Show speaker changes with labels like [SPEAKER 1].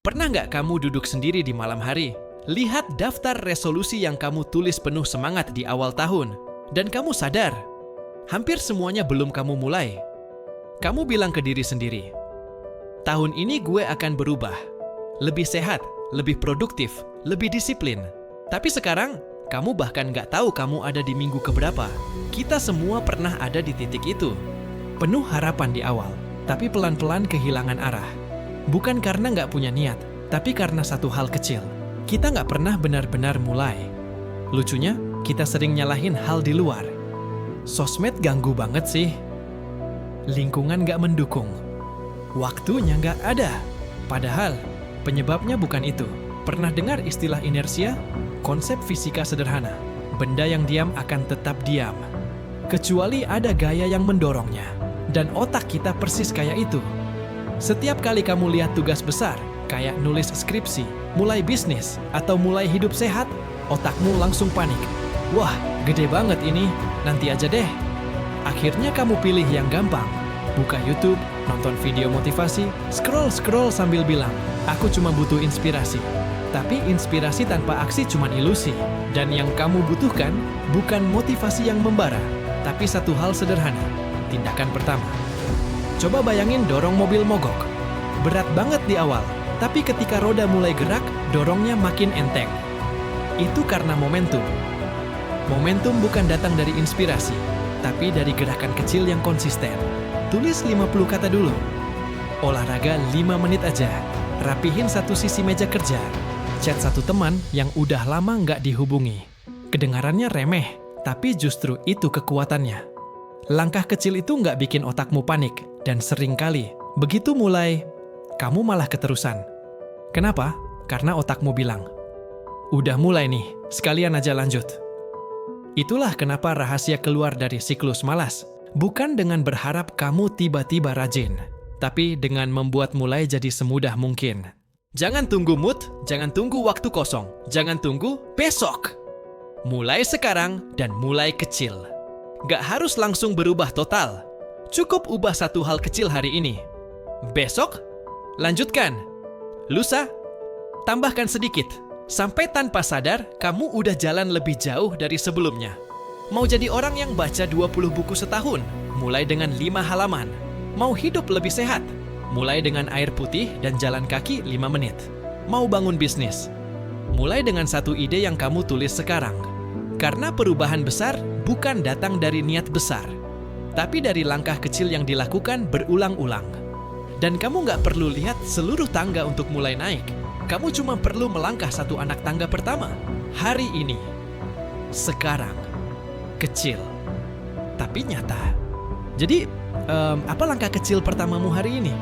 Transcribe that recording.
[SPEAKER 1] Pernah nggak kamu duduk sendiri di malam hari? Lihat daftar resolusi yang kamu tulis penuh semangat di awal tahun. Dan kamu sadar, hampir semuanya belum kamu mulai. Kamu bilang ke diri sendiri, tahun ini gue akan berubah. Lebih sehat, lebih produktif, lebih disiplin. Tapi sekarang, kamu bahkan nggak tahu kamu ada di minggu keberapa. Kita semua pernah ada di titik itu. Penuh harapan di awal, tapi pelan-pelan kehilangan arah. Bukan karena nggak punya niat, tapi karena satu hal kecil. Kita nggak pernah benar-benar mulai. Lucunya, kita sering nyalahin hal di luar. Sosmed ganggu banget sih. Lingkungan nggak mendukung. Waktunya nggak ada. Padahal, penyebabnya bukan itu. Pernah dengar istilah inersia? Konsep fisika sederhana. Benda yang diam akan tetap diam. Kecuali ada gaya yang mendorongnya. Dan otak kita persis kayak itu. Setiap kali kamu lihat tugas besar, kayak nulis skripsi, mulai bisnis, atau mulai hidup sehat, otakmu langsung panik. Wah, gede banget ini, nanti aja deh. Akhirnya kamu pilih yang gampang. Buka YouTube, nonton video motivasi, scroll sambil bilang, aku cuma butuh inspirasi. Tapi inspirasi tanpa aksi cuma ilusi. Dan yang kamu butuhkan bukan motivasi yang membara, tapi satu hal sederhana. Tindakan pertama. Coba bayangin dorong mobil mogok. Berat banget di awal, tapi ketika roda mulai gerak, dorongnya makin enteng. Itu karena momentum. Momentum bukan datang dari inspirasi, tapi dari gerakan kecil yang konsisten. Tulis 50 kata dulu. Olahraga 5 menit aja. Rapihin satu sisi meja kerja. Chat satu teman yang udah lama nggak dihubungi. Kedengarannya remeh, tapi justru itu kekuatannya. Langkah kecil itu nggak bikin otakmu panik, dan seringkali, begitu mulai, kamu malah keterusan. Kenapa? Karena otakmu bilang, udah mulai nih, sekalian aja lanjut. Itulah kenapa rahasia keluar dari siklus malas. Bukan dengan berharap kamu tiba-tiba rajin, tapi dengan membuat mulai jadi semudah mungkin. Jangan tunggu mood, jangan tunggu waktu kosong, jangan tunggu besok. Mulai sekarang dan mulai kecil. Gak harus langsung berubah total. Cukup ubah satu hal kecil hari ini. Besok, lanjutkan. Lusa, tambahkan sedikit. Sampai tanpa sadar, kamu udah jalan lebih jauh dari sebelumnya. Mau jadi orang yang baca 20 buku setahun? Mulai dengan 5 halaman. Mau hidup lebih sehat? Mulai dengan air putih dan jalan kaki 5 menit. Mau bangun bisnis? Mulai dengan satu ide yang kamu tulis sekarang. Karena perubahan besar bukan datang dari niat besar, tapi dari langkah kecil yang dilakukan berulang-ulang. Dan kamu nggak perlu lihat seluruh tangga untuk mulai naik. Kamu cuma perlu melangkah satu anak tangga pertama. Hari ini. Sekarang. Kecil. Tapi nyata. Jadi, apa langkah kecil pertamamu hari ini?